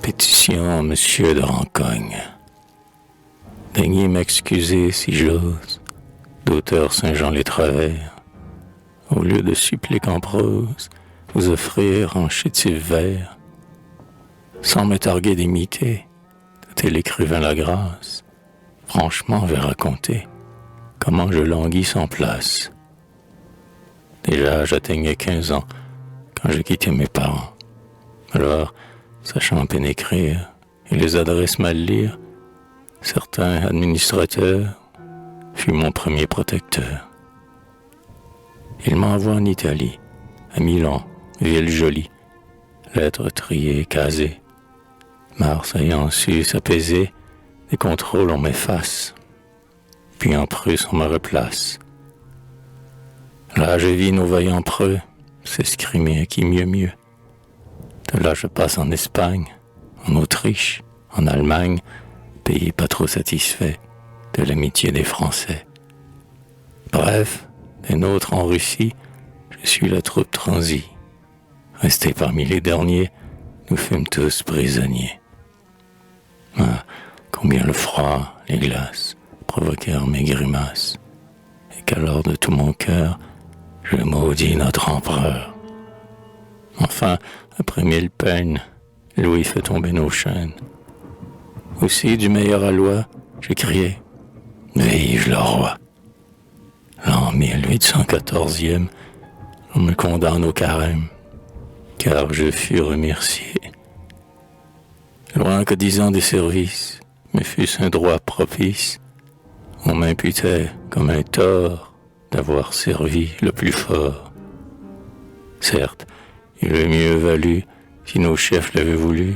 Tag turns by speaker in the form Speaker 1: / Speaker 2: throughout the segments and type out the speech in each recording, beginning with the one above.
Speaker 1: Pétition, monsieur de Rancogne. Daignez m'excuser, si j'ose, d'auteur Saint-Jean-les-Travers, au lieu de supplique en prose, vous offrir en chétif vers, sans me targuer d'imiter, de tel écrivain la grâce, franchement vais raconter comment je languis sans place. Déjà j'atteignais 15 ans quand j'ai quitté mes parents. Alors, sachant à peine écrire et les adresses mal lire, certain administrateur fut mon premier protecteur. Il m'envoie en Italie, à Milan, ville jolie, lettres triées, casées. Mars ayant su s'apaiser, des contrôles on m'efface, puis en Prusse on me replace. Là je vis nos vaillants preux s'escrimer qui mieux. De là je passe en Espagne, en Autriche, en Allemagne, pays pas trop satisfait de l'amitié des Français. Bref, des nôtres en Russie, je suis la troupe transie. Resté parmi les derniers, nous fûmes tous prisonniers. Ah, combien le froid, les glaces, provoquèrent mes grimaces, et qu'alors de tout mon cœur, je maudis notre empereur. Enfin, après 1000 peines, Louis fait tomber nos chaînes. Aussi, du meilleur aloi, j'ai crié « Vive le roi !» L'an 1814e, on me condamne au carême, car je fus remercié. Loin que 10 ans de service, mais fût-ce un droit propice, on m'imputait comme un tort d'avoir servi le plus fort. Certes, il aurait mieux valu, si nos chefs l'avaient voulu,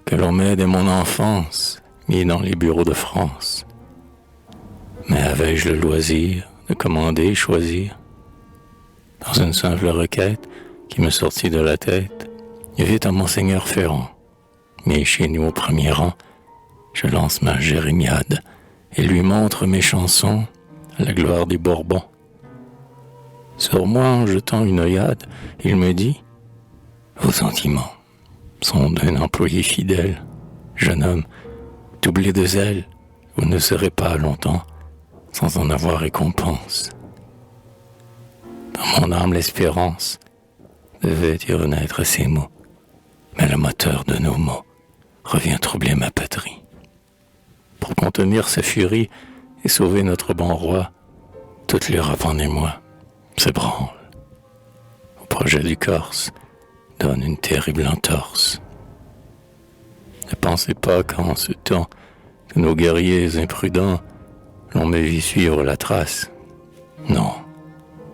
Speaker 1: que l'on m'ait dès mon enfance mis dans les bureaux de France. Mais avais-je le loisir de commander et choisir? Dans une simple requête qui me sortit de la tête, il vit à Monseigneur Ferrand. Mais chez nous au premier rang, je lance ma jérémiade et lui montre mes chansons à la gloire des Bourbons. Sur moi, en jetant une œillade, il me dit « Vos sentiments sont d'un employé fidèle. Jeune homme, doublé de zèle, vous ne serez pas longtemps sans en avoir récompense. » Dans mon âme, l'espérance devait y renaître ces mots, mais le moteur de nos mots revient troubler ma patrie. Pour contenir sa furie et sauver notre bon roi, toute l'Europe en émoi s'ébranle. Au projet du Corse donne une terrible entorse. Ne pensez pas qu'en ce temps que nos guerriers imprudents l'on me vit suivre la trace. Non,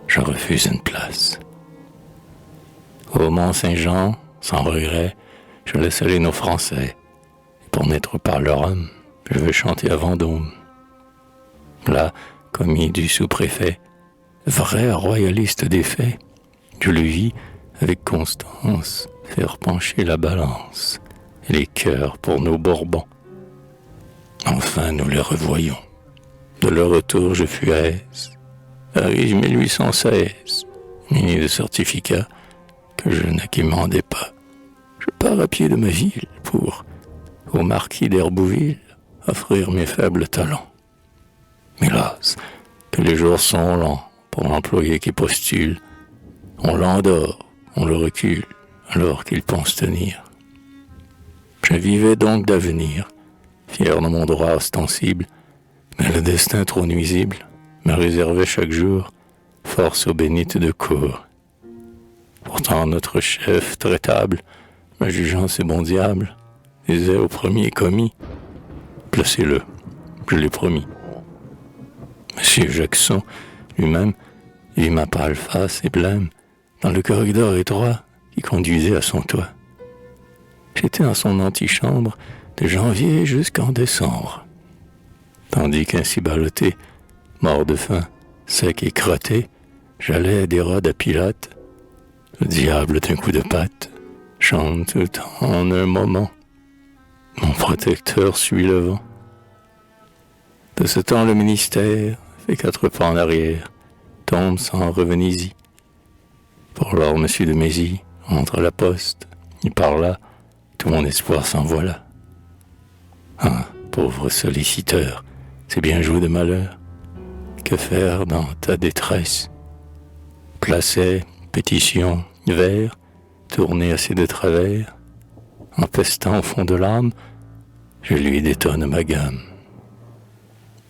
Speaker 1: je refuse une place. Au Mont-Saint-Jean, sans regret, je laisse aller nos Français. Et pour n'être pas leur homme, je veux chanter à Vendôme. Là, commis du sous-préfet, vrai royaliste des faits, je le vis avec constance faire pencher la balance et les cœurs pour nos Bourbons. Enfin, nous les revoyons. De leur retour, je fus à Aise. Arrive 1816, muni de certificat que je n'aquémandais pas. Je pars à pied de ma ville pour, au marquis d'Herbouville, offrir mes faibles talents. Mais hélas, que les jours sont lents pour l'employé qui postule. On l'endort, on le recule, alors qu'il pense tenir. Je vivais donc d'avenir, fier de mon droit ostensible, mais le destin trop nuisible me réservait chaque jour force aux bénites de cour. Pourtant notre chef traitable, me jugeant ses bons diables, disait au premier commis « Placez-le, je l'ai promis ». Monsieur Jackson, lui-même, vit ma pâle face et blême dans le corridor étroit qui conduisait à son toit. J'étais en son antichambre de janvier jusqu'en décembre, tandis qu'ainsi ballotté, mort de faim, sec et crotté, j'allais d'Hérode à Pilate. Le diable d'un coup de patte chante tout en un moment. Mon protecteur suit le vent. De ce temps le ministère fait 4 pas en arrière, tombe sans revenez-y. Pour lors monsieur de Mézy entre à la poste, il parla, tout mon espoir s'envola. pauvre solliciteur, c'est bien jouer de malheur. Que faire dans ta détresse? Placet, pétition, vers, tourné assez de travers, empestant au fond de l'âme, je lui détonne ma gamme.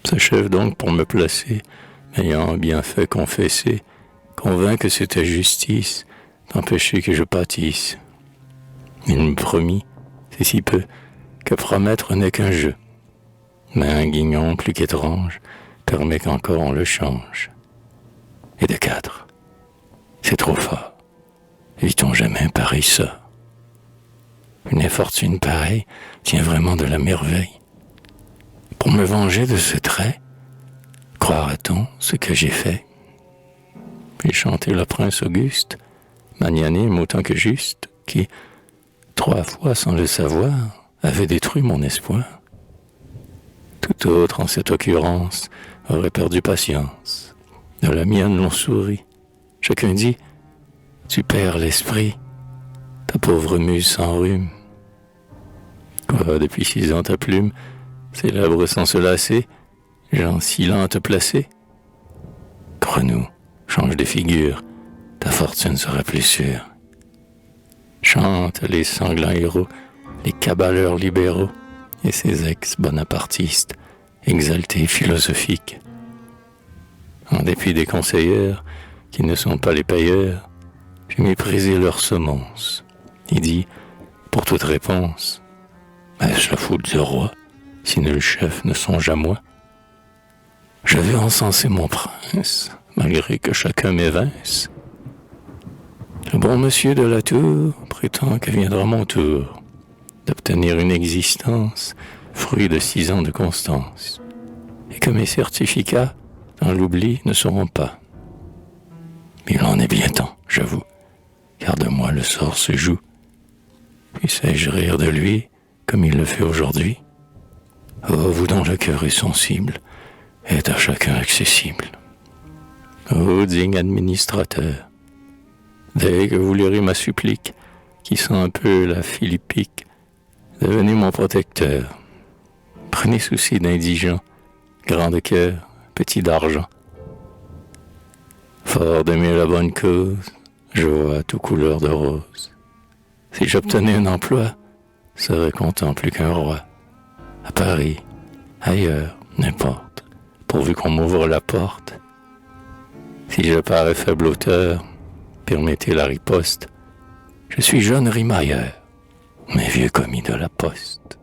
Speaker 1: S'achève donc pour me placer, m'ayant bien fait confesser, convainc que c'était justice d'empêcher que je pâtisse. Il me promit, c'est si peu, que promettre n'est qu'un jeu. Mais un guignon plus qu'étrange permet qu'encore on le change. Et de 4, c'est trop fort. Vit-on jamais pareil ça? Une infortune pareille tient vraiment de la merveille. Pour me venger de ce trait, croira-t-on ce que j'ai fait? Puis chanter le prince Auguste, magnanime autant que juste, qui, 3 fois sans le savoir, avait détruit mon espoir. Tout autre en cette occurrence aurait perdu patience. De la mienne l'on sourit. Chacun dit, tu perds l'esprit, ta pauvre muse s'enrhume. Quoi, depuis 6 ans ta plume célèbre sans se lasser, gens si lents à te placer? Crois-nous, change de figure, ta fortune sera plus sûre. Chante les sanglants héros, les cabaleurs libéraux et ces ex-bonapartistes, exaltés philosophiques. En dépit des conseilleurs, qui ne sont pas les payeurs, j'ai méprisé leur semonce et dit, pour toute réponse, est-ce la faute du roi, si nul chef ne songe à moi? Je veux encenser mon prince, malgré que chacun m'évince. Le bon monsieur de la tour prétend que viendra mon tour d'obtenir une existence, fruit de 6 ans de constance, et que mes certificats, dans l'oubli, ne seront pas. Mais il en est bien temps, j'avoue, car de moi le sort se joue. Puissais-je rire de lui, comme il le fait aujourd'hui? Oh, vous dont le cœur est sensible, est à chacun accessible. Ô digne administrateur, dès que vous lirez ma supplique, qui sent un peu la philippique, devenez mon protecteur. Prenez souci d'indigents, grand de cœur, petit d'argent. Fort d'aimer la bonne cause, je vois tout couleur de rose. Si j'obtenais un emploi, serais content plus qu'un roi. À Paris, ailleurs, n'importe, pourvu qu'on m'ouvre la porte. Si je parais faible auteur, permettez la riposte. Je suis jeune rimailleur, mais vieux commis de la poste.